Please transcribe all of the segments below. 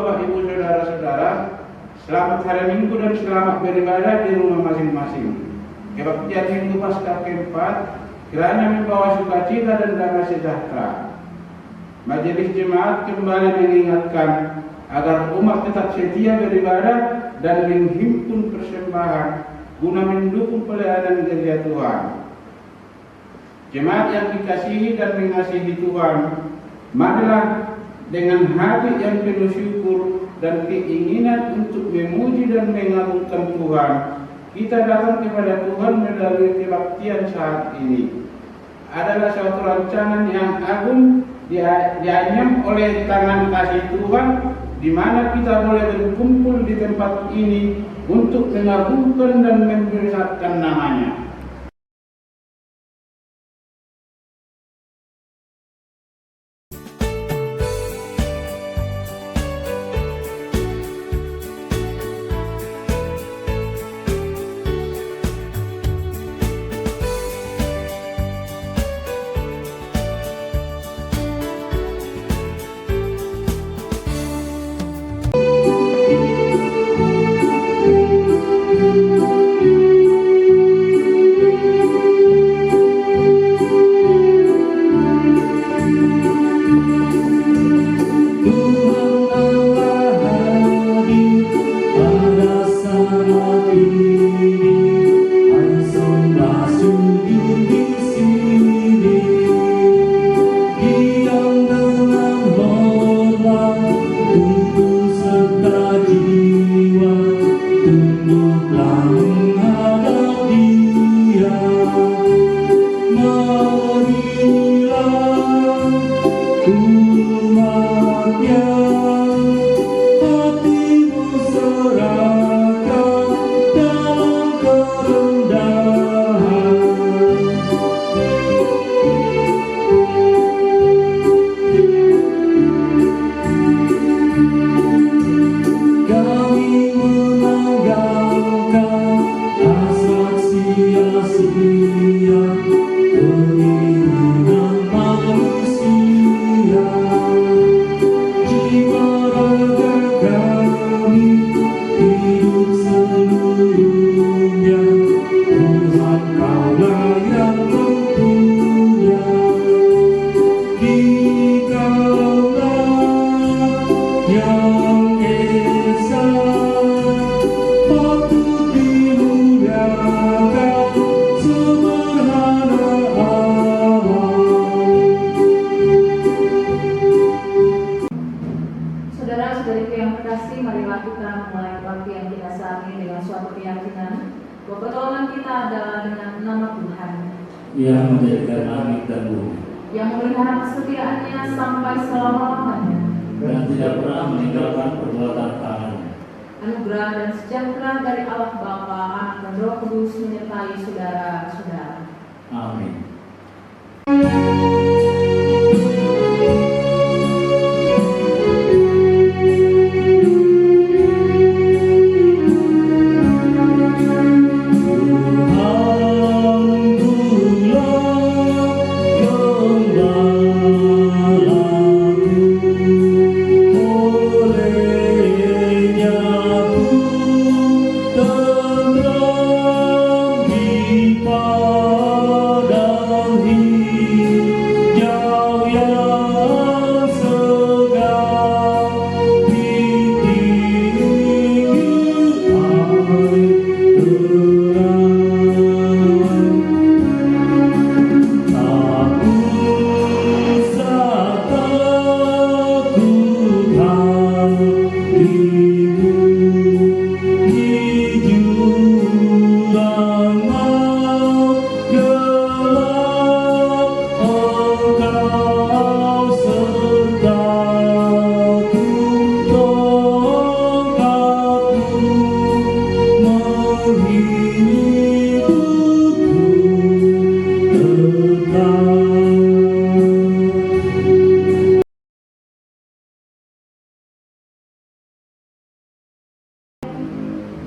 Bapak Ibu Saudara-saudara, selamat hari Minggu dan selamat beribadah di rumah masing-masing. Kebaktian Minggu Paskah keempat kiranya membawa sukacita dan damai sejahtera. Majelis Jemaat kembali mengingatkan agar umat tetap setia beribadah dan menghimpun persembahan guna mendukung pelayanan gereja Tuhan. Jemaat yang dikasihi dan mengasihi Tuhan, marilah dengan hati yang penuh syukur dan keinginan untuk memuji dan mengagungkan Tuhan, kita datang kepada Tuhan melalui kebaktian saat ini. Adalah suatu rancangan yang agung dianyam oleh tangan kasih Tuhan, di mana kita boleh berkumpul di tempat ini untuk mengagungkan dan membesarkan namanya. Saudara-saudariku yang terkasih, marilah kita memulai kebaktian kita saat ini dengan suatu keyakinan bahwa pertolongan kita adalah dengan nama Tuhan yang menjadikan langit dan bumi, yang memelihara kesetiaannya sampai selama-lamanya dan tidak pernah meninggalkan perbuatan tangannya. Anugerah dan sejahtera dari Allah Bapa, Anak dan Roh Kudus menyertai saudara-saudara. Amin.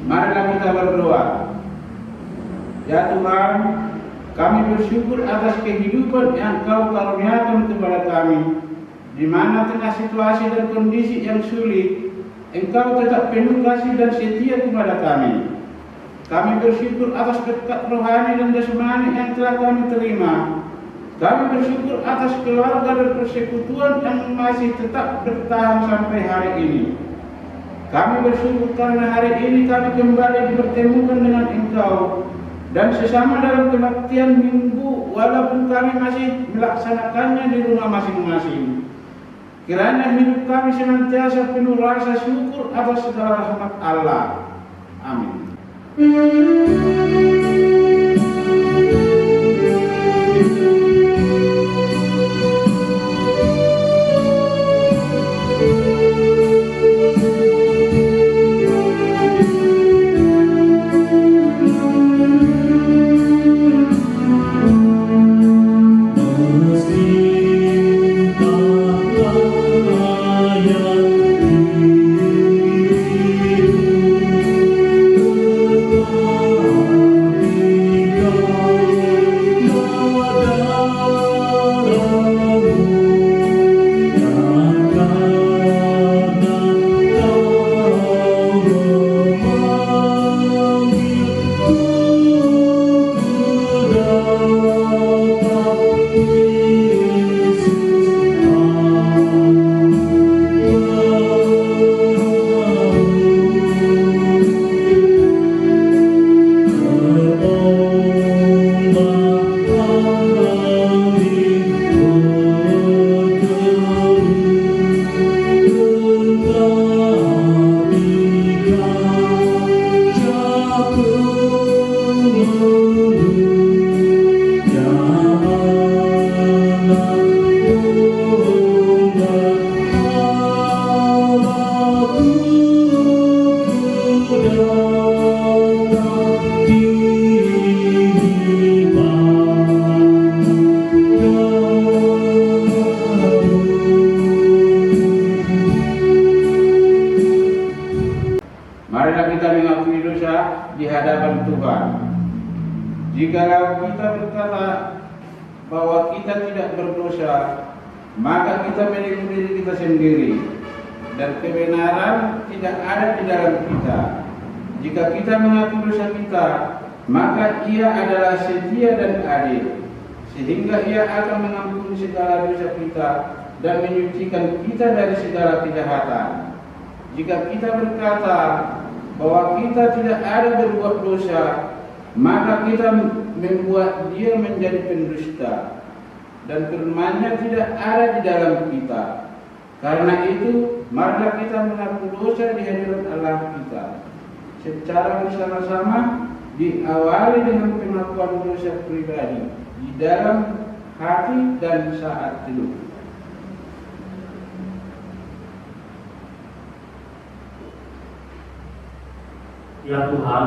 Marilah kita berdoa. Ya Tuhan, kami bersyukur atas kehidupan yang Kau karuniakan kepada kami, di mana tengah situasi dan kondisi yang sulit, Engkau tetap penuh kasih dan setia kepada kami. Kami bersyukur atas berkat rohani dan jasmani yang telah kami terima. Kami bersyukur atas keluarga dan persekutuan yang masih tetap bertahan sampai hari ini. Kami bersyukur karena hari ini kami kembali dipertemukan dengan Engkau dan sesama dalam kebaktian minggu, walaupun kami masih melaksanakannya di rumah masing-masing. Kiranya hidup kami senantiasa penuh rasa syukur atas segala rahmat Allah. Amin. Marilah kita mengakui dosa di hadapan Tuhan. Jikalau kita berkata bahwa kita tidak berdosa, maka kita menipu diri kita sendiri dan kebenaran tidak ada di dalam kita. Jika kita mengaku dosa kita, maka Ia adalah setia dan adil, sehingga Ia akan mengampuni segala dosa kita dan menyucikan kita dari segala kejahatan. Jika kita berkata bahwa kita tidak ada berbuat dosa, maka kita membuat Dia menjadi pendusta dan firman-Nya tidak ada di dalam kita. Karena itu, marilah kita mengaku dosa di hadirat Allah kita secara bersama-sama, diawali dengan pengakuan dosa pribadi di dalam hati dan saat teduh. Ya Tuhan,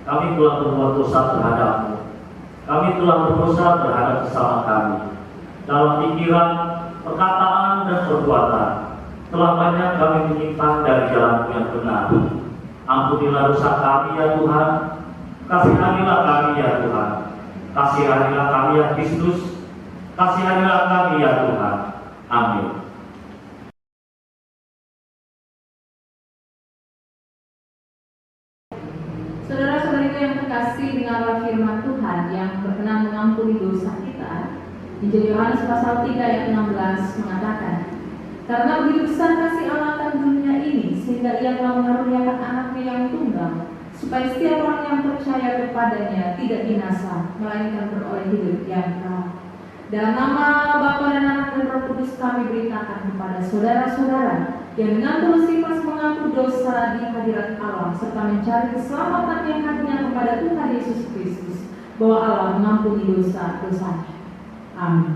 kami telah berbuat dosa terhadap-Mu. Kami telah berdosa terhadap sesama kami dalam pikiran, perkataan, dan perbuatan. Telah banyak kami menyimpang dari jalan-Mu yang benar. Ampunilah dosa kami ya Tuhan. Kasihanilah kami ya Tuhan. Kasihanilah kami ya Kristus. Kasihanilah kami ya Tuhan. Amin. Saudara-saudariku yang terkasih, dengarlah firman Tuhan yang berkenan mengampuni dosa kita. Injil Yohanes pasal 3 ayat 16 mengatakan, karena begitu besar kasih Allah akan dunia ini, sehingga Ia telah mengaruniakan anaknya yang tunggal, supaya setiap orang yang percaya kepadanya tidak binasa, melainkan beroleh hidup yang kekal. Dalam nama Bapa dan Anak dan Roh Kudus kami beritakan kepada saudara-saudara yang dengan tulus ikhlas mengaku dosa di hadirat Allah serta mencari keselamatan yang hanya kepada Tuhan Yesus Kristus, bahwa Allah mengampuni dosa-dosanya. Amin.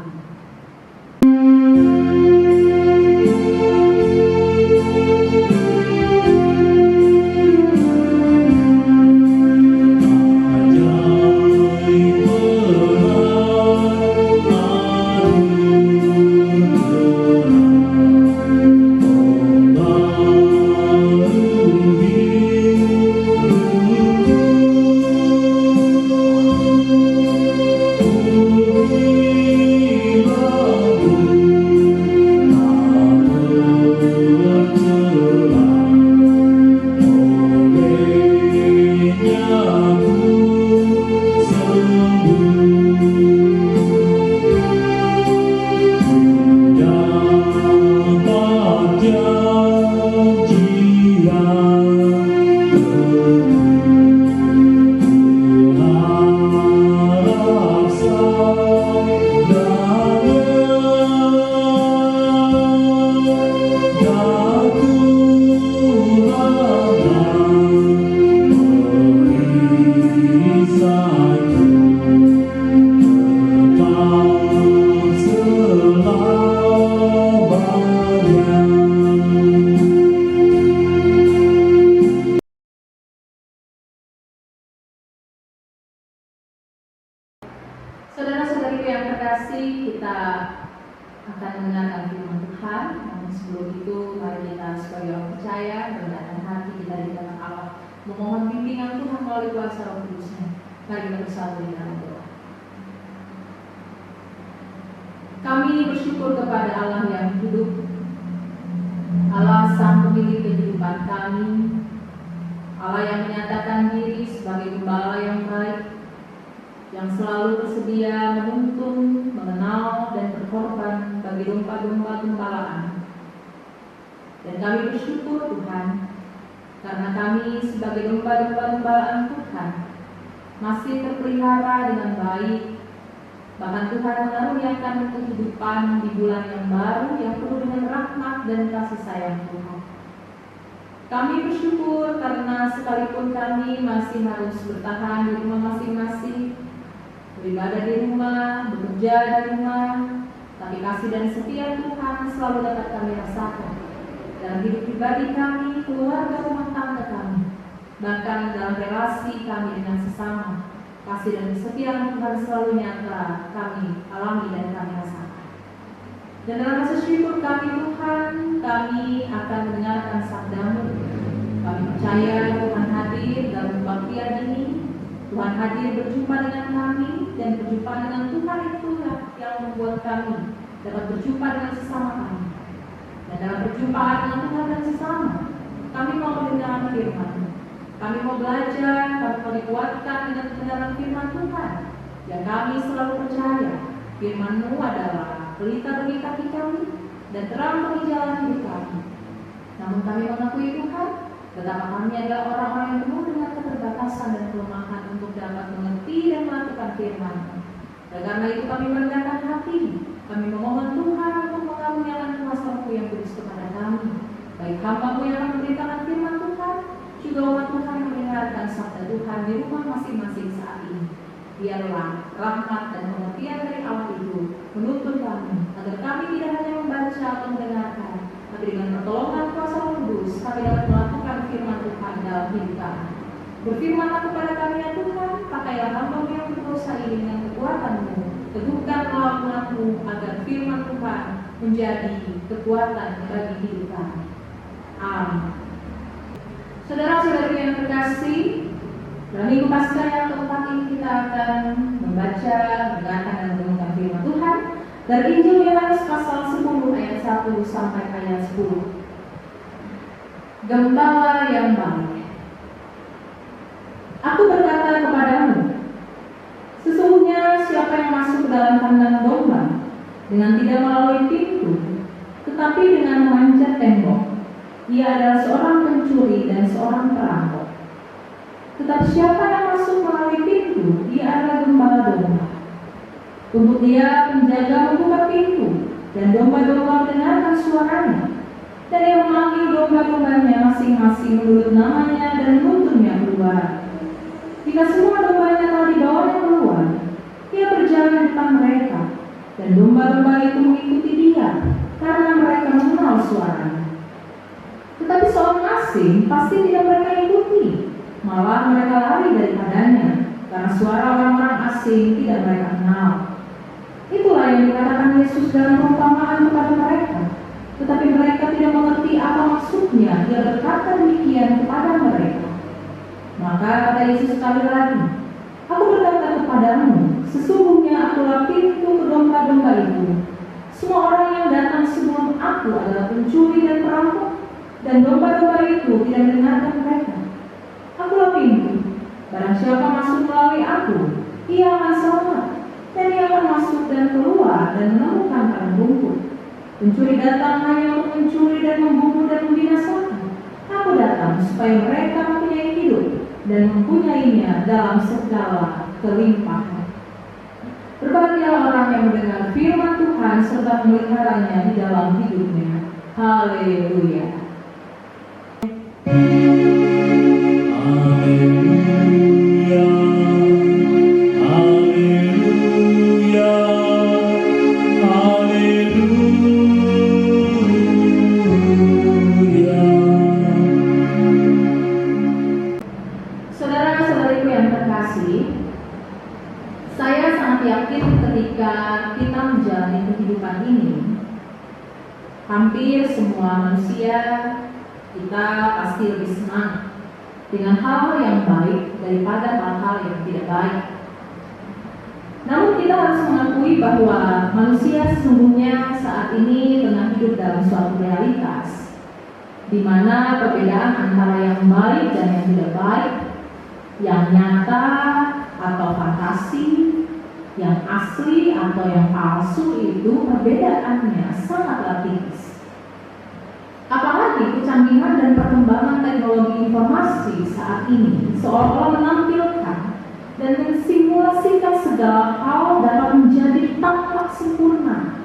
percaya, merendahkan hati kita di dalam Allah, memohon bimbingan Tuhan melalui kuasa Roh Kudus-Nya. Mari kita bersatu di dalam doa. Kami bersyukur kepada Allah yang hidup, Allah Sang Pemilik kehidupan kami, Allah yang menyatakan diri sebagai Gembala yang baik, yang selalu bersedia menuntun, mengenal, dan berkorban bagi domba-domba gembalaan. Dan kami bersyukur Tuhan, karena kami sebagai domba-domba gembalaan Tuhan masih terpelihara dengan baik. Bahkan Tuhan mengaruniakan kehidupan di bulan yang baru yang penuh dengan rahmat dan kasih sayang Tuhan. Kami bersyukur karena sekalipun kami masih harus bertahan di rumah masing-masing, beribadah di rumah, bekerja di rumah, tapi kasih dan setia Tuhan selalu dapat kami rasakan dalam hidup pribadi kami, keluarga, rumah tangga kami, bahkan dalam relasi kami dengan sesama. Kasih dan kesetiaan Tuhan selalu nyata kami alami dan kami rasakan. Dan dalam rasa syukur kami Tuhan, kami akan mendengarkan sabda-Mu. Kami percaya Tuhan hadir dalam kebaktian ini. Tuhan hadir berjumpa dengan kami, dan berjumpa dengan Tuhan itulah yang membuat kami dapat berjumpa dengan sesama kami. Dan dalam perjumpaan dengan Tuhan dan sesama, kami mau mendengar firman-Mu. Kami mau belajar, kami mau dikuatkan dengan kebenaran firman Tuhan. Dan kami selalu percaya firman-Mu adalah pelita bagi kaki kami dan terang bagi jalan hidup kami. Namun kami mengakui Tuhan, betapa kami adalah orang-orang yang penuh dengan keterbatasan dan kelemahan untuk dapat mengerti dan melakukan firman-Mu. Dan karena itu kami merendahkan hati. Kami memohon Tuhan untuk mengaruniakan kuasa-Mu yang kudus kepada kami. Baik hamba-Mu yang akan memberitakan firman Tuhan, juga umat Tuhan yang mendengarkan sabda Tuhan di rumah masing-masing saat ini. Biarlah rahmat dan pengertian dari Allah itu menuntun kami, agar kami tidak hanya membaca atau mendengarkan, tapi dengan pertolongan kuasa Roh Kudus kami dapat melakukan firman Tuhan dalam hidup kami. Berfirmanlah kepada kami ya Tuhan, pakailah hamba-Mu yang berdosa ini dengan kekuatan-Mu, teguhkan lakukan-Mu agar firman Tuhan menjadi kekuatan bagi hidup kami. Amin. Saudara-saudari yang terkasih, dalam minggu Paskah yang keempat ini kita akan membaca, mendengarkan dan merenungkan firman Tuhan dari Injil Yohanes pasal 10 ayat 1 sampai ayat 10. Gembala yang baik. Aku berkata kepadamu, sesungguhnya siapa yang masuk ke dalam kandang domba dengan tidak melalui pintu, tetapi dengan memanjat tembok, ia adalah seorang pencuri dan seorang perampok. Tetapi siapa yang masuk melalui pintu, dia adalah gembala domba. Untuk dia penjaga membuka pintu, dan domba-domba mendengarkan suaranya. Dan ia memanggil domba-dombanya masing-masing menurut namanya dan menuntunnya keluar. Jika semua dombanya telah dibawanya keluar, ia berjalan di depan mereka, dan domba-domba itu mengikuti dia, karena mereka mengenal suaranya. Tetapi seorang asing pasti tidak mereka ikuti, malah mereka lari daripadanya, karena suara orang-orang asing tidak mereka kenal. Itulah yang dikatakan Yesus dalam perumpamaan kepada mereka. Tetapi mereka tidak mengerti apa maksudnya dia berkata demikian kepada mereka. Maka kata Yesus sekali lagi, aku berkata kepadamu, sesungguhnya akulah pintu ke domba-domba itu. Semua orang yang datang sebelum aku adalah pencuri dan perampok, dan domba-domba itu tidak mendengarkan mereka. Akulah pintu. Barang siapa masuk melalui aku, ia akan selamat, dan ia akan masuk dan keluar dan menemukan padang rumput. Pencuri datang hanya untuk mencuri dan membunuh dan membinasakan. Aku datang supaya mereka mempunyai hidup dan mempunyainya dalam segala kelimpahan. Berbahagialah orang yang mendengar firman Tuhan serta memeliharanya di dalam hidupnya. Haleluya. Saudara-saudariku yang terkasih, saya sangat yakin ketika kita menjalani kehidupan ini, hampir semua manusia Kita pasti lebih senang dengan hal-hal yang baik daripada hal-hal yang tidak baik. Namun kita harus mengakui bahwa manusia sesungguhnya saat ini tengah hidup dalam suatu realitas di mana perbedaan antara yang baik dan yang tidak baik, yang nyata atau fantasi, yang asli atau yang palsu itu perbedaannya sangatlah tipis. Apalagi kecanggihan dan perkembangan teknologi informasi saat ini seolah-olah menampilkan dan mensimulasikan segala hal dapat menjadi tampak sempurna.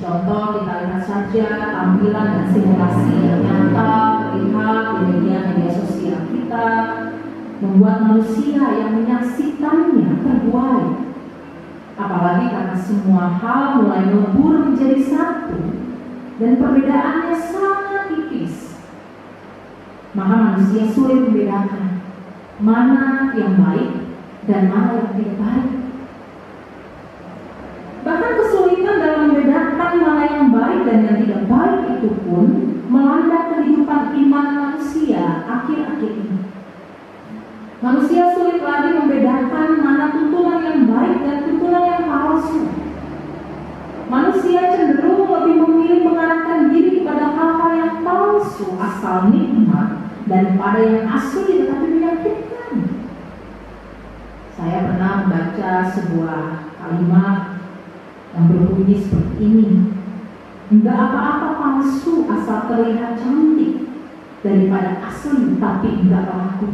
Contoh, kita lihat saja tampilan dan simulasi yang nyata terlihat di media sosial kita, membuat manusia yang menyaksikannya terbuai. Apalagi karena semua hal mulai melebur menjadi satu dan perbedaannya sangat tipis, maka manusia sulit membedakan mana yang baik dan mana yang tidak baik. Bahkan kesulitan dalam membedakan mana yang baik dan yang tidak baik itu pun melanda kehidupan iman manusia akhir-akhir ini. Manusia sulit lagi membedakan mana tuntunan yang baik dan tuntunan yang palsu. Manusia cenderung lebih memilih mengarahkan diri kepada hal-hal yang palsu asal nikmat daripada yang asli tetapi menyakitkan. Saya pernah membaca sebuah kalimat yang berbunyi seperti ini: enggak apa-apa palsu asal terlihat cantik daripada asli tapi enggak laku.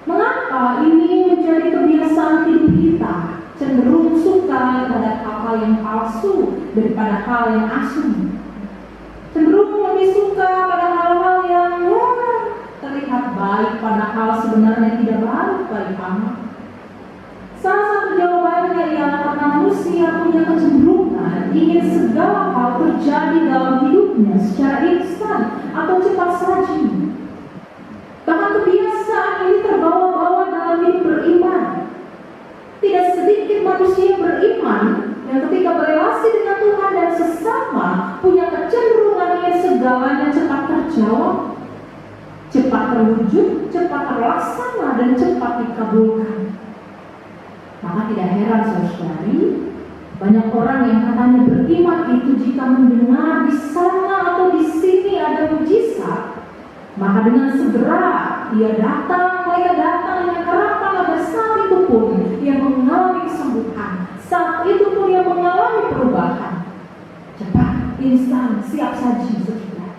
Mengapa ini menjadi kebiasaan hidup kita? Cenderung suka terhadap hal-hal yang palsu daripada hal yang asli. Cenderung lebih suka pada hal-hal yang terlihat baik padahal sebenarnya tidak baik amat. Salah satu jawabannya ialah karena manusia punya kecenderungan ingin segala hal terjadi dalam hidupnya secara instan atau cepat saja. Bahkan kebiasaan ini terbawa-bawa dalam hidup beriman. Tidak sedikit manusia beriman yang ketika berelasi dengan Tuhan dan sesama punya kecenderungan ingin segalanya cepat terjawab, cepat terwujud, cepat terlaksana, dan cepat dikabulkan. Maka tidak heran saudari, banyak orang yang katanya beriman itu jika mendengar di sana atau di sini ada mujizat, maka dengan segera mereka datang dengan harapan agar saat itu pun ia mengalami kesembuhan, saat itu pun ia mengalami perubahan. Cepat, instan, siap saji sesudah.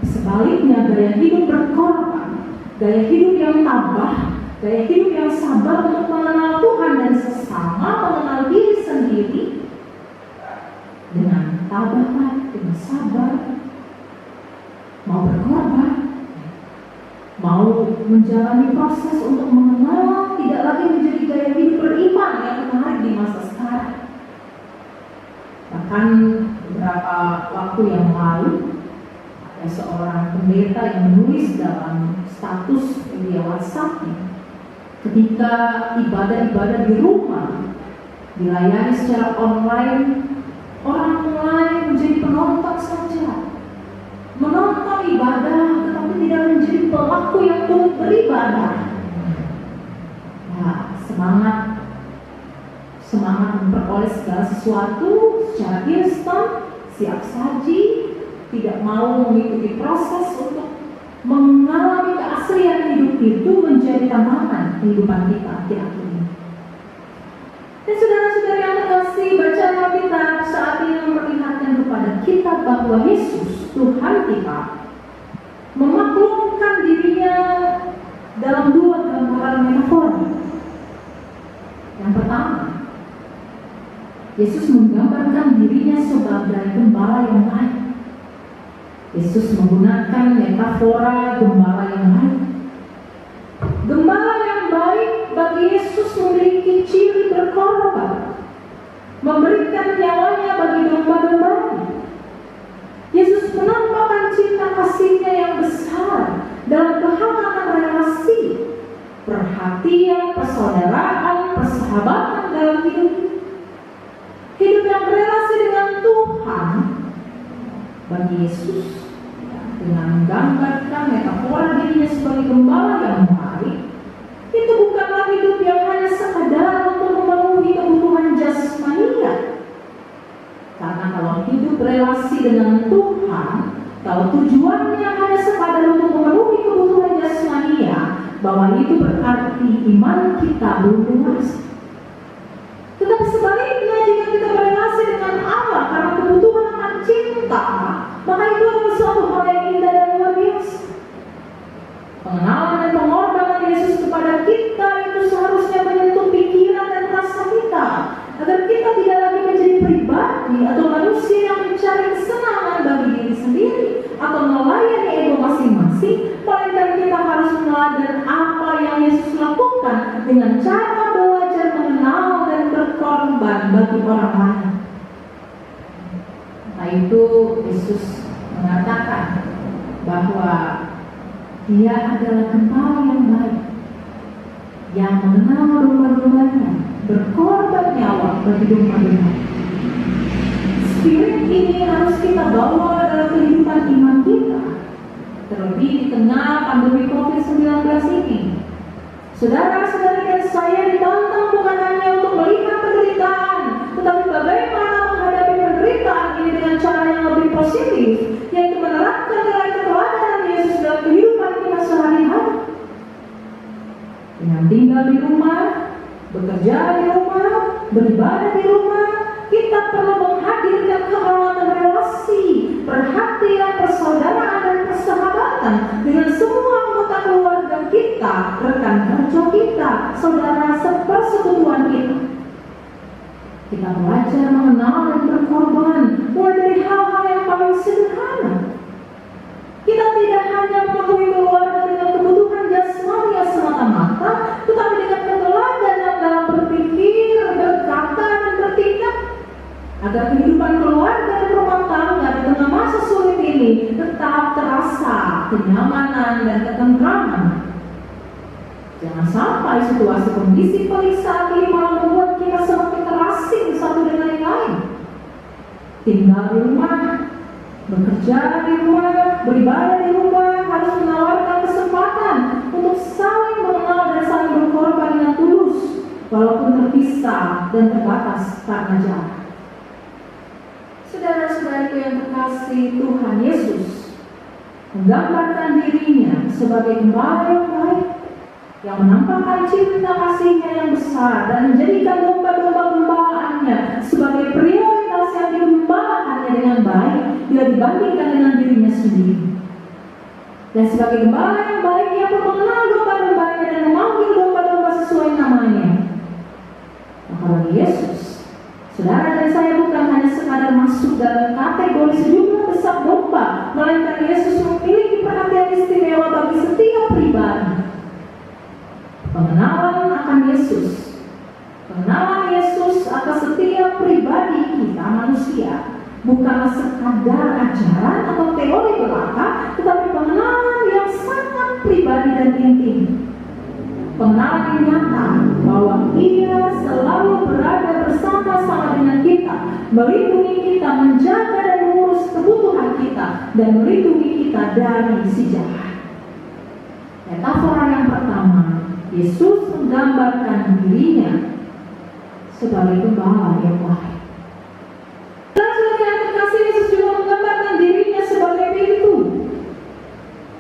Sebaliknya, gaya hidup berkorban, gaya hidup yang tabah, gaya hidup yang sabar untuk mengenal Tuhan dan sesama, mengenal diri sendiri, dengan tabah, dengan sabar, mau berkorban, mau menjalani proses untuk mengenal, tidak lagi menjadi gaya hidup beriman yang menarik di masa sekarang. Bahkan beberapa waktu yang lalu ada seorang pendeta yang menulis dalam status media WhatsApp-nya, ketika ibadah-ibadah di rumah dilayani secara online, orang mulai menjadi penonton saja, menonton ibadah tetapi tidak menjadi pelaku yang turut beribadah. Semangat memperoleh segala sesuatu secara instan, siap saji, tidak mau mengikuti proses untuk mengalami keaslian hidup itu menjadi tantangan kehidupan kita akhir-akhir ini. Dan saudara-saudara yang terkasih, bacaan Alkitab saat ini memperlihatkan kepada kita bahwa Yesus, Tuhan kita, memaklumkan dirinya dalam dua gambaran metafora. Yang pertama, Yesus menggambarkan dirinya sebagai gembala yang baik. Yesus menggunakan metafora gembala yang baik. Gembala yang baik bagi Yesus memiliki ciri berkorban, memberikan nyawanya bagi domba-dombanya. Yesus menampakkan cinta kasih-Nya yang besar dalam kehangatan relasi, perhatian, persaudaraan, persahabatan dalam hidup. Hidup yang berelasi dengan Tuhan bagi Yesus, dengan menggambarkan metafora dirinya sebagai gembala yang baik, itu bukanlah hidup yang hanya sekadar untuk memenuhi kebutuhan jasmania. Karena kalau hidup relasi dengan Tuhan, kalau tujuannya hanya sekadar untuk memenuhi kebutuhan jasmania, bahwa itu berarti iman kita belum dewasa. Tetapi sebaliknya, jika kita berelasi dengan Allah karena kebutuhan akan cinta, maka itu adalah suatu hal yang indah dan luar biasa. Pengenalan dan pengorbanan Yesus kepada kita itu seharusnya menyentuh pikiran dan rasa kita, agar kita tidak lagi menjadi pribadi atau manusia yang mencari kesenangan bagi diri sendiri atau melayani ego masing-masing, melainkan kita harus meneladani apa yang Yesus lakukan dengan cara belajar mengenal dan berkorban bagi orang lain. Nah, itu Yesus mengatakan bahwa Dia adalah gembala yang baik, yang mengenal domba-dombanya, berkorban nyawa bagi domba-domba. Spirit ini harus kita bawa dalam kehidupan iman kita, terlebih di tengah pandemi COVID-19 ini. Saudara-saudari dan saya ditantang bukan hanya untuk melihat penderitaan, tetapi bagaimana menghadapi penderitaan ini dengan cara yang lebih positif, yaitu menerapkan nilai keteladanan Yesus dalam kehidupan kita sehari-hari. Dengan tinggal di rumah, bekerja di rumah, beribadah di rumah, kita perlu menghadirkan kehangatan relasi, perhatian, persaudaraan dan persahabatan dengan semua anggota keluarga kita, rekan kerja kita, saudara sepersekutuan kita. Kita belajar mengenal dan berkorban mulai dari hal-hal yang paling sederhana. Kita tidak hanya memenuhi keluarga dengan kebutuhan jasmani semata-mata, tetapi dengan keteladanan dalam berpikir, berkata, dan bertindak, agar kehidupan keluarga dan rumah tangga di tengah masa sulit ini tetap terasa kenyamanan dan ketentraman. Jangan sampai situasi kondisi pelik saat ini malah membuat kita semakin terasing satu dengan yang lain. Tinggal di rumah, bekerja di rumah, beribadah di rumah harus menawarkan kesempatan untuk saling mengenal dan saling berkorban dengan tulus, walaupun terpisah dan terbatas karena jarak. Saudara-saudariku yang terkasih, Tuhan Yesus menggambarkan dirinya sebagai gembala yang baik, yang menampakkan cinta kasih-Nya yang besar dan menjadikan domba-domba gembalaannya sebagai prioritas yang digembalakannya dengan baik bila dibandingkan dengan dirinya sendiri. Dan sebagai gembala yang baik, Ia pun mengenal domba-dombanya dan memanggil domba-domba sesuai namanya. Maka bagi Yesus, saudara dan saya bukan hanya sekadar masuk dalam kategori sejumlah besar domba, melainkan Yesus memiliki perhatian istimewa bagi setiap pribadi. Pengenalan akan Yesus, pengenalan Yesus atas setiap pribadi kita manusia, bukanlah sekadar ajaran atau teori belaka, tetapi pengenalan yang sangat pribadi dan intim. Pengenalan yang nyata bahwa Ia selalu berada bersama-sama dengan kita, melindungi kita, menjaga dan mengurus kebutuhan kita, dan melindungi kita dari si jahat. Metafora yang pertama, Yesus menggambarkan dirinya sebagai gembala yang baik. Dan sebagai yang terkasih, Yesus juga menggambarkan dirinya sebagai pintu.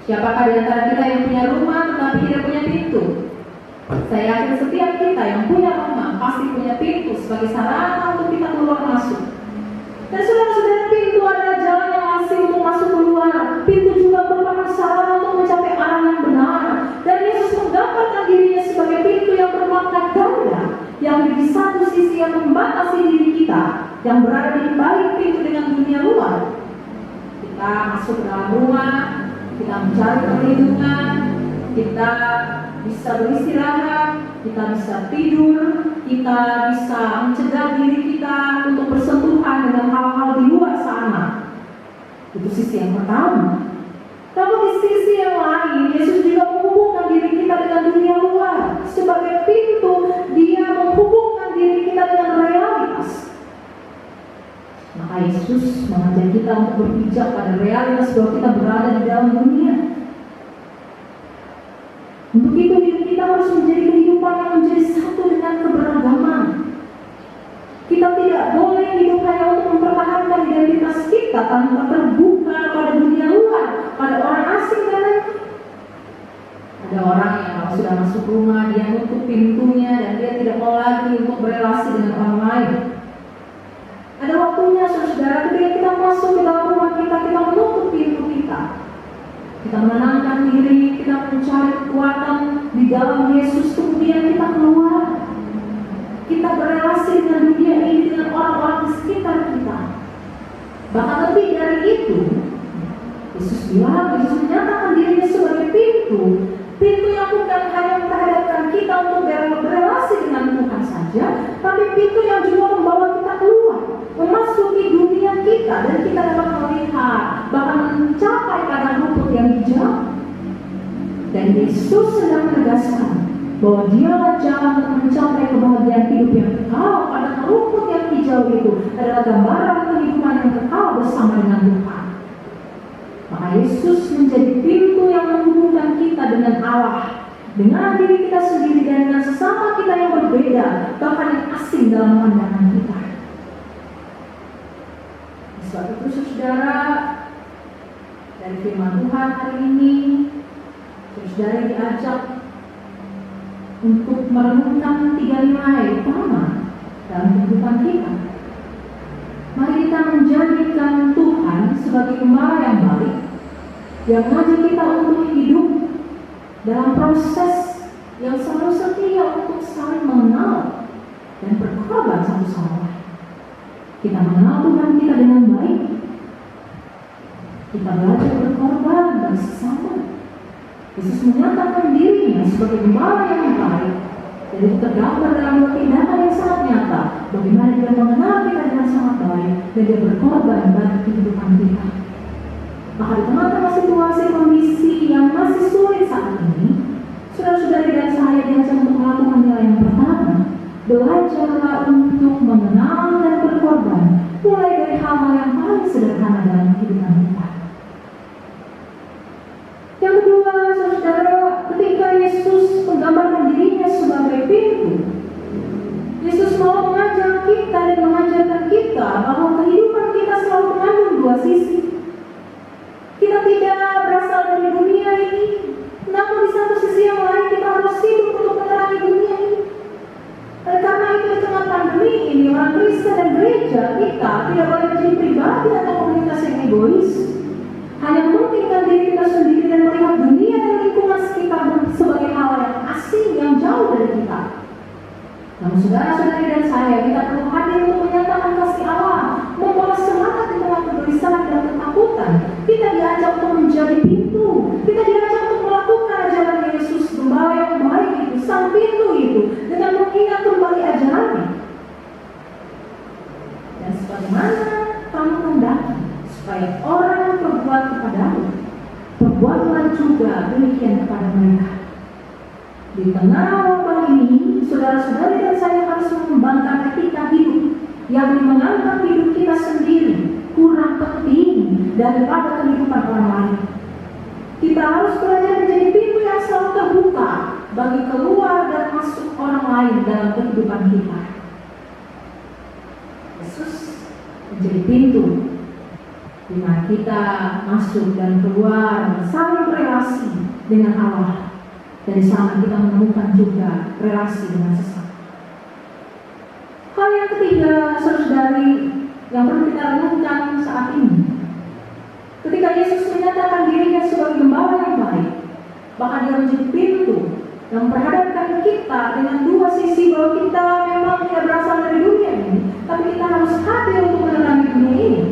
Siapakah di antara kita yang punya rumah tetapi tidak punya pintu? Saya yakin setiap kita yang punya rumah pasti punya pintu sebagai sarana untuk kita keluar masuk. Dan saudara-saudara, pintu adalah jalan yang asing untuk masuk keluar. Pintu juga merupakan sarana untuk mencapai arah yang benar. Dan Yesus menggambarkan dirinya sebagai pintu yang bermakna ganda, yang di satu sisi yang membatasi diri kita, yang berada di balik pintu dengan dunia luar. Kita masuk ke dalam rumah, kita mencari perlindungan, kita bisa beristirahat, kita bisa tidur, kita bisa mencegah diri kita untuk bersentuhan dengan hal-hal di luar sana. Itu sisi yang pertama. Namun di sisi yang lain, Yesus juga menghubungkan diri kita dengan dunia luar. Sebagai pintu, Dia menghubungkan diri kita dengan realitas. Maka Maka Yesus mengajak kita untuk berpijak pada realitas bahwa kita berada di dalam dunia. Untuk itu hidup kita harus menjadi kehidupan yang menjadi satu dengan keberagaman. Kita tidak boleh hidup hanya untuk mempertahankan identitas kita tanpa terbuka pada dunia luar, pada orang asing dan lain-lain. Ada orang yang kalau sudah masuk rumah dia nutup pintunya dan dia tidak mau lagi untuk berelasi dengan orang lain. Ada waktunya saudara ketika kita masuk ke dalam rumah kita menutup pintu kita. Kita menenangkan diri, kita mencari kekuatan di dalam Yesus, kemudian kita keluar. Kita berelasi dengan dunia ini, dengan orang-orang di sekitar kita. Bahkan lebih dari itu, Yesus menyatakan dirinya sebagai pintu. Pintu yang bukan hanya memperhadapkan kita untuk berelasi dengan Tuhan saja, tapi pintu yang juga membawa kita keluar, memasuki dunia kita, dan kita dapat melihat, bahkan mencapai padang rumput yang hijau. Dan Yesus sedang menegaskan bahwa dialah jalan untuk mencapai kebahagiaan hidup yang kekal. Padang rumput yang hijau itu adalah gambaran kehidupan yang kekal bersama dengan Tuhan. Maka Yesus menjadi pintu yang menghubungkan kita dengan Allah, dengan diri kita sendiri dan dengan sesama kita yang berbeda, bahkan yang asing dalam pandangan kita. Sebab itu saudara, dari firman Tuhan hari ini, saudara diajak untuk merenungkan 3 nilai utama dalam kehidupan kita. Mari kita menjadikan Tuhan sebagai gembala yang baik, yang mengajak kita untuk hidup dalam proses yang selalu setia untuk saling mengenal dan berkorban satu sama lain. Kita mengenal Tuhan kita dengan baik, kita belajar berkorban bagi sesama. Yesus menyatakan dirinya sebagai gembala yang baik. Dan itu tergambar dalam tindakan yang sangat nyata, bagaimana dia mengenal kita dengan sangat baik dan dia berkorban bagi kehidupan kita. Maka di tengah-tengah situasi kondisi yang masih sulit saat ini, saudara-saudari dan saya diajak untuk melakukan nilai yang pertama, belajarlah untuk mengenal dan berkorban, mulai dari hal-hal yang paling sederhana dalam kehidupan kita. Yang kedua, saudara, ketika Yesus menggambarkan dirinya sebagai pintu, Yesus mau mengajak kita dan mengajarkan kita bahwa kehidupan kita selalu mengandung 2 sisi. Kita tidak berasal dari dunia ini, namun di satu sisi yang lain kita harus hidup untuk menerangi dunia ini. Karena itu di tengah pandemi ini, orang Kristen dan gereja kita tidak boleh menjadi pribadi atau komunitas yang egois, hanya mementingkan diri kita sendiri dan melihat dunia dan lingkungan sekitar sebagai hal yang asing, yang jauh dari kita. Namun saudara-saudari dan saya, kita perlu hadir untuk menyatakan kasih Allah, membawa semangat di tengah kegelisahan dan ketakutan. Kita diajak untuk menjadi pintu, kita diajak untuk melakukan ajaran Yesus, gembala yang baik itu, sang pintu itu, dengan mengingat kembali ajarannya. Dan sebagaimana kamu hendaki supaya orang berbuat kepadamu, perbuatlah juga demikian kepada mereka. Di tengah wabah ini, saudara-saudari dan saya harus mengembangkan etika hidup yang menganggap hidup kita sendiri kurang penting daripada kehidupan orang lain. Kita harus belajar menjadi pintu yang selalu terbuka bagi keluar dan masuk orang lain dalam kehidupan kita. Yesus menjadi pintu di mana kita masuk dan keluar, saling berelasi dengan Allah. Dari sana kita menemukan juga relasi dengan sesama. Hal yang ketiga, saudari, yang perlu kita renungkan saat ini, ketika Yesus menyatakan dirinya sebagai gembala yang baik, bahkan dia menjadi pintu yang memperhadapkan kita dengan 2 sisi, bahwa kita memang tidak berasal dari dunia ini, tapi kita harus hadir untuk menerangi dunia ini.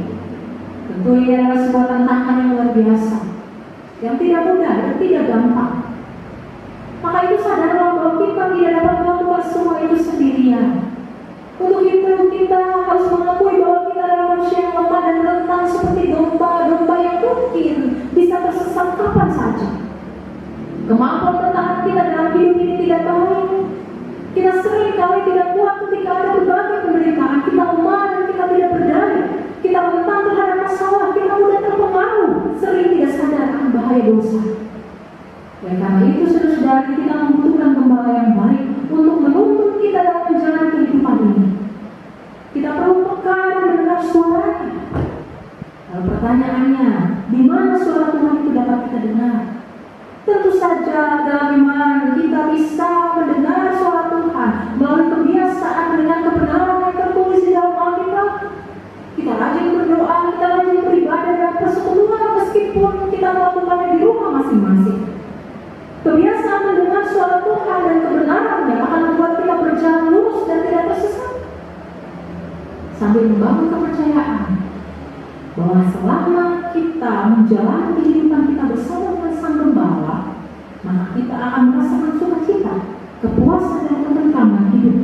Tentu ini adalah sebuah tantangan yang luar biasa, yang tidak mudah dan tidak gampang. Maka itu sadarlah bahwa kita tidak dapat melakukan semua itu sendirian. Untuk itu kita harus mengakui bahwa kita adalah manusia yang lemah dan rentan seperti domba-domba yang mungkin bisa tersesat kapan saja. Kemampuan bertahan kita dalam hidup ini tidak baik. Kita sering kali tidak kuat ketika ada berbagai penderitaan. Kita lemah dan kita tidak berdaya. Kita dosa. Dan karena itu saudara-saudari, kita membutuhkan gembala yang baik untuk menuntun kita dalam menjalani kehidupan ini. Kita perlu peka dan mendengar suaranya. Lalu pertanyaannya, di mana suara Tuhan itu dapat kita dengar? Tentu saja dalam iman kita bisa mendengar suara Tuhan melalui kebiasaan dengan kebenaran yang tertulis di dalam Alkitab. Kita rajin berdoa, kita rajin beribadah dan persekutuan meskipun kita melakukannya di rumah masing-masing. Kebiasaan mendengar suara Tuhan dan kebenarannya akan membuat kita berjalan lurus dan tidak tersesat. Sambil membangun kepercayaan bahwa selama kita menjalani kehidupan kita bersama dengan Sang Gembala, maka kita akan merasakan sukacita, kepuasan dan ketentraman hidup.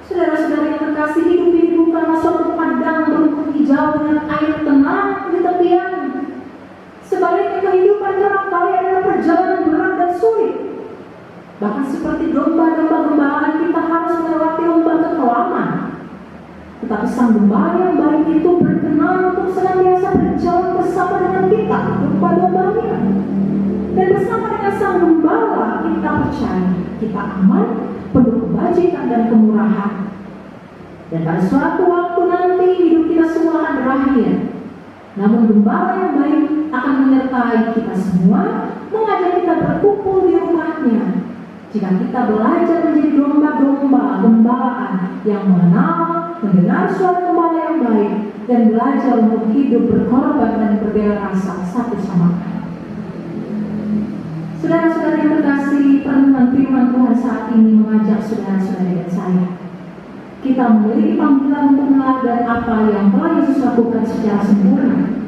Saudara-saudara yang terkasih, hidup ini bukanlah suatu padang berumput hijau dengan air tenang di tepian. Sebaliknya kehidupan kerap-kali adalah perjalanan berat dan sulit. Bahkan seperti domba-domba gembalaan, kita harus melewati lembah kekelaman. Tetapi Sang Gembala yang baik itu berkenan untuk senantiasa berjalan bersama dengan kita, domba-dombanya. Dan bersama dengan Sang Gembala kita percaya, kita aman, penuh kebajikan dan kemurahan. Dan pada suatu waktu nanti hidup kita semua akan berakhir. Namun Gembala yang baik akan menyertai kita semua, mengajak kita berkumpul di rumahnya. Jika kita belajar menjadi domba-domba gembalaan yang mengenal, mendengar suara Gembala yang baik, dan belajar untuk hidup berkorban dan berbela rasa satu sama lain. Saudara-saudara yang terkasih, perenungan firman Tuhan saat ini mengajak saudara-saudara dan saya. Kita memiliki panggilan untuk meneladani apa yang telah Yesus lakukan secara sempurna,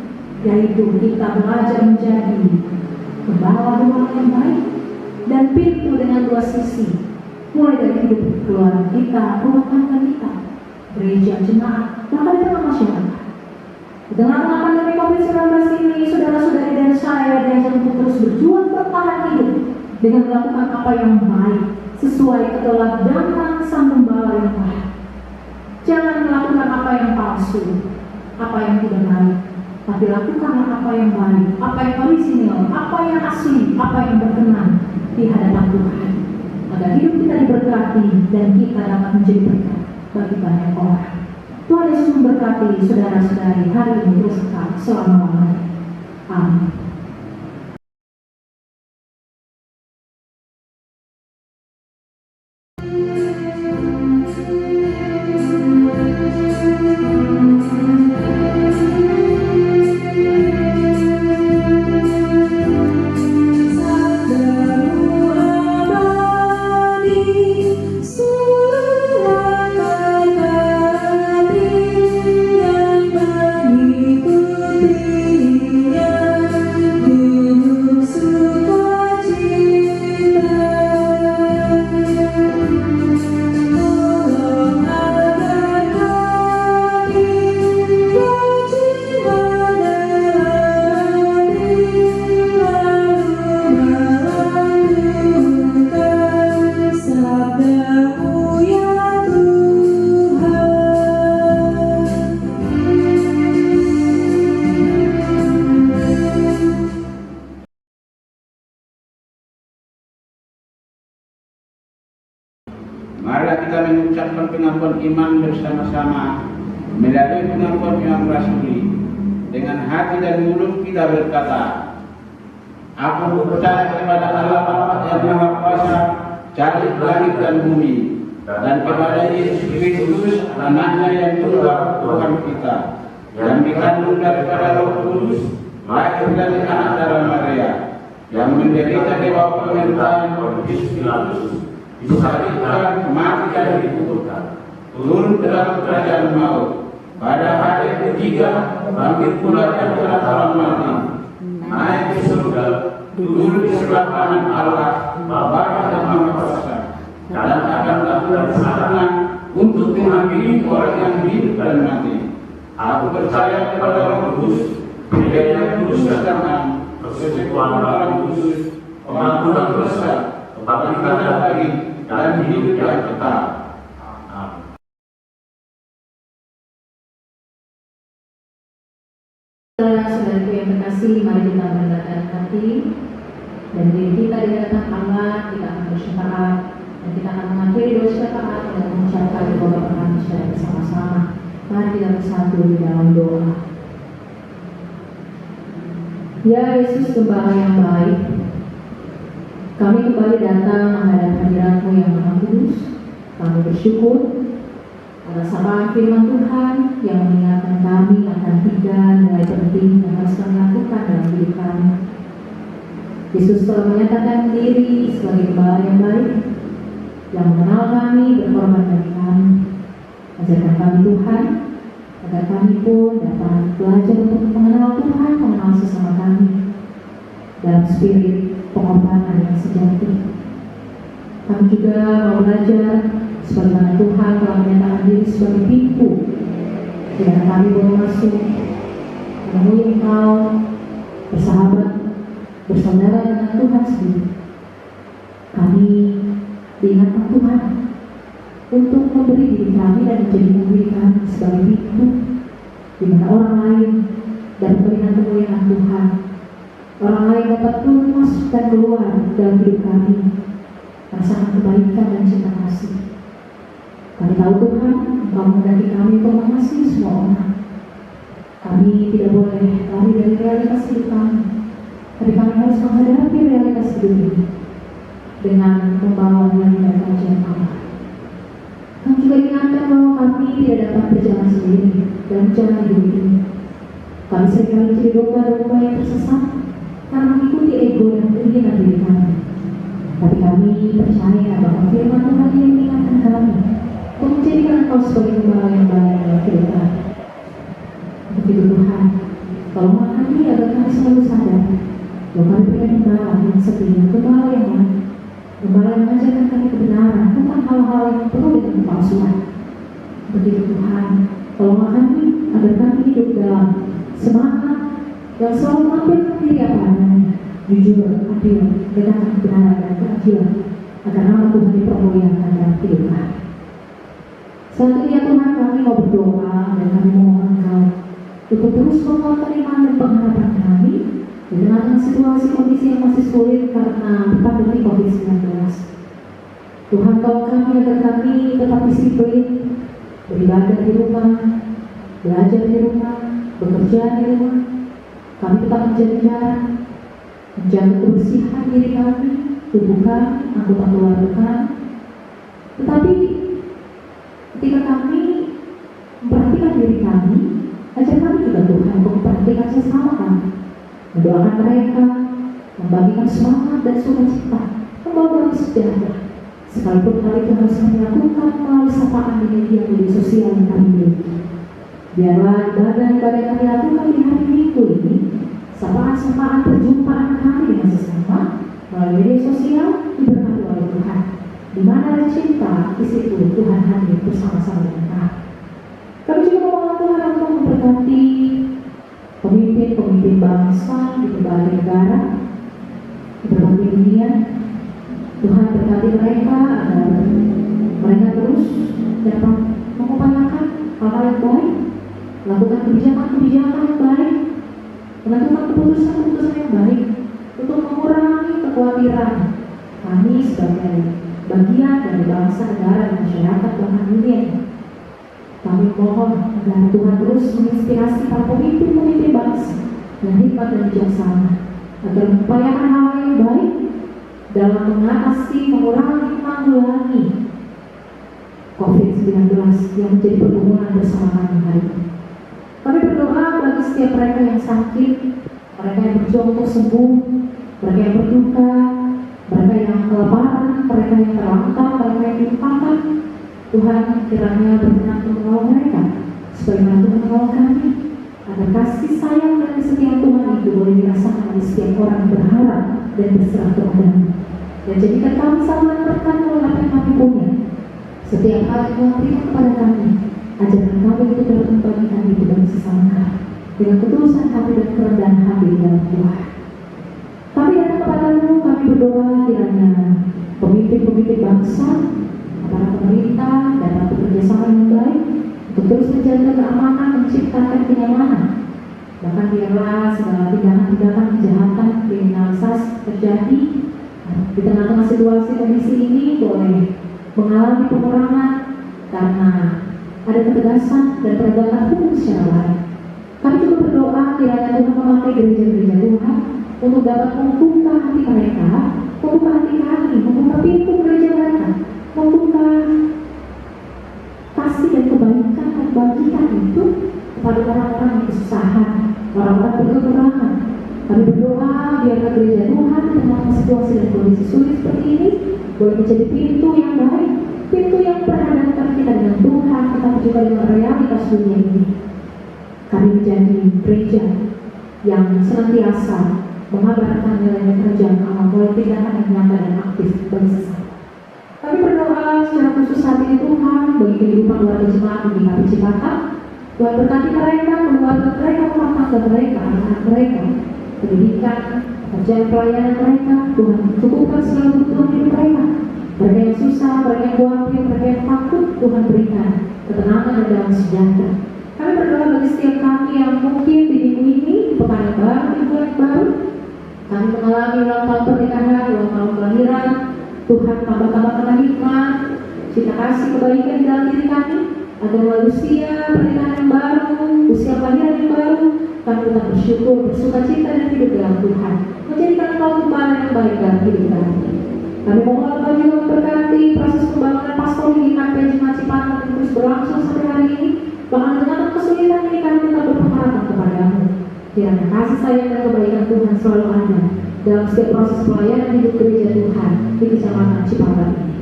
yaitu kita belajar menjadi gembala-gembala yang baik dan pintu dengan dua sisi, mulai dari hidup keluarga kita, rumah tangga kita, gereja, jemaat, bahkan di tengah masyarakat. Di tengah-tengah pandemi COVID-19 ini, saudara-saudari dan saya diajak untuk terus berjuang bertahan hidup dengan melakukan apa yang baik sesuai keteladanan Sang Gembala yang baik. Jangan melakukan apa yang palsu, apa yang tidak baik, tapi lakukanlah apa yang baik, apa yang orisinil, apa yang asli, apa yang berkenan di hadapan Tuhan, agar hidup kita diberkati dan kita dapat menjadi berkat bagi banyak orang. Tuhan Yesus memberkati saudara-saudari hari ini terus selama-lamanya. Amin. Mari kita mengucapkan pengakuan iman bersama-sama melalui pengakuan iman rasuli. Dengan hati dan mulut kita berkata, aku percaya kepada Allah Bapa yang Maha Kuasa, Cipta langit dan bumi, dan kepada Yesus Kristus, Anaknya yang tunggal Tuhan kita, yang dikandung daripada Roh Kudus, lahir dari anak darah Maria, yang menderita di bawah pemerintahan Pontius Pilatus, disalibkan, mati dan dikuburkan, turun ke dalam kerajaan maut, pada hari ketiga bangkit pula dari antara orang mati, naik ke surga, duduk di sebelah kanan Allah Bapa yang Maha Kuasa, dan akan datang di sana untuk menghakimi orang yang hidup dan mati. Aku percaya kepada Roh Kudus, Gereja yang kudus dan tenang, persekutuan orang kudus, pengampunan dosa, kebangkitan lagi, dan hidup yang kekal. Amin. Saudara-saudara saudaraku yang terkasih, mari kita merendahkan hati dan diri kita di hadapan Allah. Kita akan bersyafaat dan kita akan mengakhiri doa syafaat dan mengucapkan doa kami secara bersama-sama. Mari kita bersatu di dalam doa. Ya Yesus, Gembala yang baik, kami kembali datang menghadap hadirat-Mu yang Maha Kudus. Kami bersyukur atas sapaan firman Tuhan yang mengingatkan kami akan 3 nilai penting yang harus kami lakukan dalam hidup kami. Yesus telah menyatakan diri sebagai Gembala yang baik, yang mengenal kami, berkorban bagi kami. Ajarkan kami Tuhan, agar kami pun dapat belajar untuk mengenal Tuhan, mengenal sesama kami dalam spirit pengorbanan yang sejati. Kami juga mau belajar sebagaimana Tuhan telah menyatakan diri sebagai pintu di mana kami boleh masuk, menemui Engkau, bersahabat, bersaudara dengan Tuhan sendiri. Kami diingatkan Tuhan untuk memberi diri kami dan menjadi diri kami sebagai pintu di mana orang lain dapat melihat kemuliaan Tuhan. Orang lain dapat turun masuk dan keluar dalam hidup kami, merasakan kebaikan dan cinta kasih. Kami tahu Tuhan, Engkau menghendaki kami untuk mengasihi semua orang. Kami tidak boleh lari dari realitas hidup kami, tapi kami harus menghadapi realitas hidup ini dengan membawa nilai dan kajian Allah. Kami juga ingatkan bahwa kami tidak dapat berjalan sendiri dalam jalan hidup ini. Kami seringkali jadi domba-domba yang tersesat karena mengikuti ego dan keinginan diri kami. Tapi kami percaya bahwa firman Tuhan yang mengingatkan kami untuk menjadikan Engkau sebagai Gembala yang baik dalam hidup kami. Untuk itu Tuhan, tolonglah kami agar kami selalu sadar bahwa kami punya Gembala yang setia, Gembala yang baik, Gembala yang mengajarkan kami kebenaran, bukan hal-hal yang penuh dengan kepalsuan. Begitu Tuhan, tolonglah kami agar kami hidup dalam semangat yang selalu menampilkan diri apa adanya, jujur, adil, dengan kebenaran dan keadilan, agar nama Tuhan dipermuliakan dalam hidup kami. Saat ini ya Tuhan, kami mau berdoa dan kami mohon Engkau untuk terus menguatkan iman dan pengharapan kami di tengah situasi kondisi yang masih sulit karena pandemi COVID-19. Tuhan, tolong kami agar kami tetap disiplin, beribadah di rumah, belajar di rumah, bekerja di rumah. Kami tetap menjaga jarak, menjaga kebersihan diri kami, tubuh kami, anggota keluarga kami. Tetapi ketika kami memperhatikan diri kami, ajar kami juga Tuhan untuk memperhatikan sesama kami, mendoakan mereka, membagikan semangat dan sukacita, membawa damai sejahtera. Sekalipun hal itu harus kami lakukan melalui sapaan di media sosial yang kami miliki. Biarlah ibadah-ibadah yang kami lakukan di hari Minggu ini, sapaan-sapaan perjumpaan kami dengan sesama melalui media sosial diberkati oleh Tuhan. Di mana ada cinta, di situ Tuhan hadir bersama-sama dengan kami. Kami juga memohon Tuhan untuk memberkati pemimpin-pemimpin bangsa di berbagai negara, di berbagai dunia. Tuhan berkati mereka agar mereka terus dapat mengupayakan hal-hal yang baik, melakukan kebijakan-kebijakan yang baik, menentukan keputusan-keputusan yang baik untuk mengurangi kekhawatiran kami sebagai bagian dari bangsa, negara, dan masyarakat bahkan dunia. Kami mohon agar Tuhan terus menginspirasi para pemimpin-pemimpin bangsa yang hikmat dan bijaksana agar mengupayakan hal yang baik dalam mengatasi, mengurangi, menanggulangi COVID-19 yang menjadi pergumulan bersama kami hari ini. Kami berdoa bagi setiap mereka yang sakit, mereka yang berjuang untuk sembuh, mereka yang berduka, mereka yang kelaparan, mereka yang terlantar, mereka yang dilupakan. Tuhan kiranya berkenan untuk menolong mereka, sebagaimana Tuhan menolong kami, agar kasih sayang dan kesetiaan Tuhan itu boleh dirasakan oleh setiap orang yang berharap dan berserah kepada-Mu. Dan jadikan kami selalu berkat oleh apa yang kami punya. Setiap hal yang Tuhan berikan kepada kami, ajarkan kami untuk dapat membagikan itu bagi sesama kami, dengan ketulusan hati dan kerendahan hati di dalam Tuhan. Kami datang kepada-Mu, kami berdoa kiranya pemimpin-pemimpin bangsa, para pemerintah dapat bekerja sama yang baik untuk terus menjaga keamanan, menciptakan kenyamanan Bahkan biarlah segala tindakan-tindakan kejahatan, kriminalisasi terjadi di tengah-tengah situasi kondisi ini boleh mengalami pengurangan karena ada ketegasan dan penegakan hukum secara lain. Kami juga berdoa kiranya Tuhan memakai gereja-gereja Tuhan untuk dapat membuka hati mereka, membuka hati kami, membuka pintu gereja mereka, membuka kasih dan kebaikan dan kebajikan itu kepada orang-orang yang kesusahan, orang-orang berkekurangan. Kami berdoa biarlah gereja Tuhan di tengah situasi dan kondisi sulit seperti ini boleh menjadi pintu yang baik, pintu yang perhadapkan kita dengan Tuhan, tetapi juga dengan realitas dunia ini. Kami menjadi gereja yang senantiasa mengabarkan nilai kerajaan Allah melalui tindakan yang nyata dan aktif bagi sesama. Kami berdoa secara khusus saat ini Tuhan bagi kehidupan keluarga jemaat di KP Cipatat. Tuhan berkati mereka, keluarga mereka, rumah tangga mereka, anak-anak mereka, pendidikan, pekerjaan pelayanan mereka. Tuhan cukupkan segala kebutuhan hidup mereka. Mereka yang susah, mereka yang khawatir, mereka yang takut, Tuhan berikan ketenangan dan damai sejahtera. Kami berdoa bagi setiap kami yang mungkin di minggu ini, di pekan yang baru, di bulan yang baru, kami mengalami ulang tahun pernikahan, ulang tahun kelahiran. Tuhan tambah-tambahkan hikmat, cita kasih kebaikan di dalam diri kami, agar melalui usia pernikahan yang baru, usia kelahiran yang baru, kami tetap bersyukur, bersuka cita dan hidup dalam Tuhan, menjadikan Engkau kembali yang baik dalam hidup kami. Kami mohon Engkau juga memberkati proses pembangunan pastoral di KP Jemaat Cipatat yang terus berlangsung sampai hari ini. Bahkan dengan kesulitan ini kami tetap berpengharapan kepadamu. Kiranya kasih sayang dan kebaikan Tuhan selalu ada dalam setiap proses pelayanan hidup gereja Tuhan di Kecamatan Cipatat ini.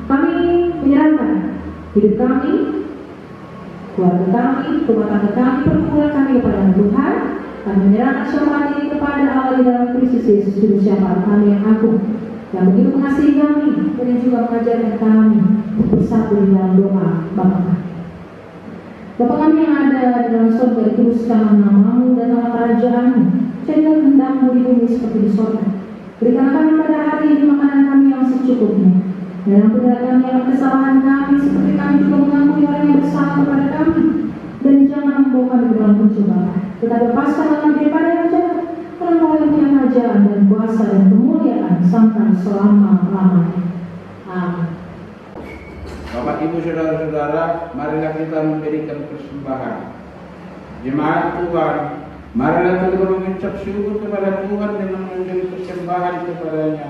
Kami menyerahkan hidup kami, keluarga kami, rumah tangga kami, perkumpulan kami kepada Tuhan. Kami menyerahkan syafaat ini kepada Allah di dalam Kristus Yesus Juru Syafaat kami yang agung, yang begitu mengasihi kami dan juga mengajarkan kami untuk bersatu di dalam doa Bapa kami. Bapa kami yang ada di dalam surga, dikuduskanlah namamu dan nama kerajaanmu. Jadilah kehendakmu di bumi seperti di surga. Berikanlah kami pada hari ini makanan kami yang secukupnya. Dan ampunilah kami akan kesalahan kami, seperti kami juga mengampuni orang yang bersalah kepada kami. Dan jangan membawa kami ke dalam pencobaan, tetapi lepaskanlah kami daripada yang jahat. Karena Engkau yang punya kerajaan dan kuasa dan kemuliaan sampai selama-lamanya. Amin. Bapak, Ibu, Saudara-saudara, marilah kita memberikan persembahan. Jemaat Tuhan, marilah kita mengucap syukur kepada Tuhan dengan memberi persembahan kepadanya,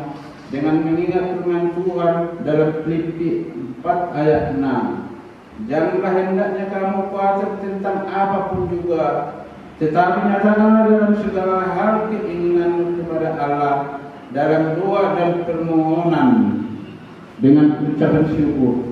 dengan mengingat firman Tuhan dalam Filipi 4 ayat 6. Janganlah hendaknya kamu khawatir tentang apapun juga, tetapi nyatakanlah dalam segala hal keinginanmu kepada Allah dalam doa dan permohonan dengan ucapan syukur.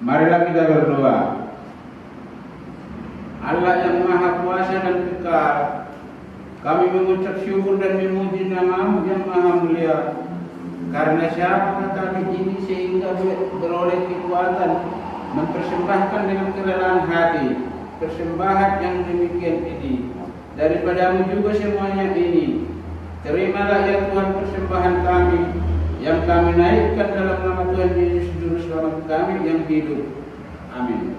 Marilah kita berdoa. Allah yang maha kuasa dan kekal, kami mengucap syukur dan memuji nama-Mu yang maha mulia. Karena siapa kami ini sehingga beroleh kekuatan mempersembahkan dengan kerelaan hati persembahan yang demikian ini. Daripada-Mu juga semuanya ini. Terimalah ya Tuhan persembahan kami yang kami naikkan dalam nama Tuhan Yesus Juru Selamat kami yang hidup. Amin.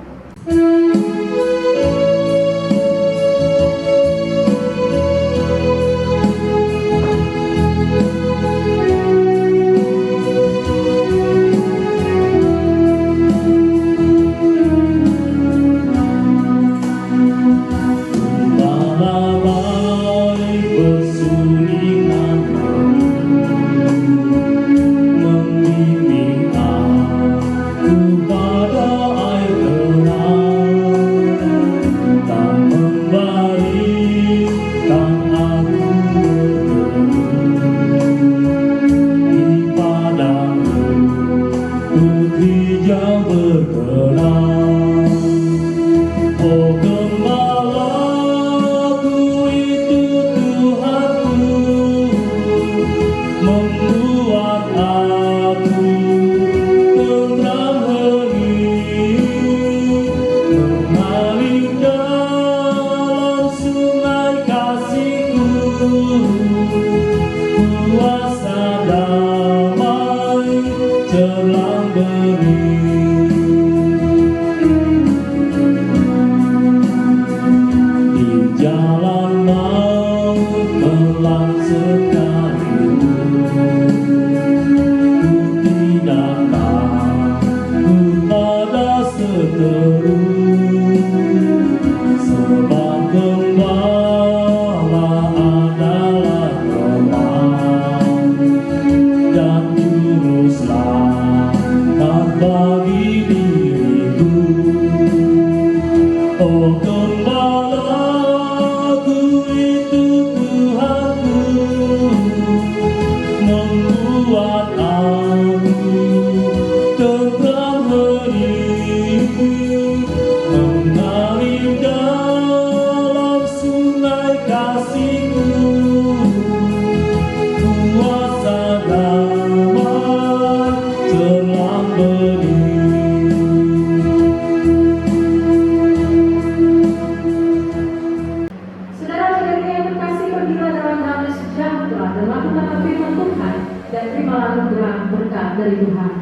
Dari Tuhan.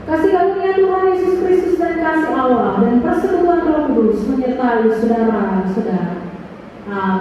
Kasih karunia Tuhan Yesus Kristus dan kasih Allah dan persekutuan Roh Kudus menyertai saudara-saudara. Amin.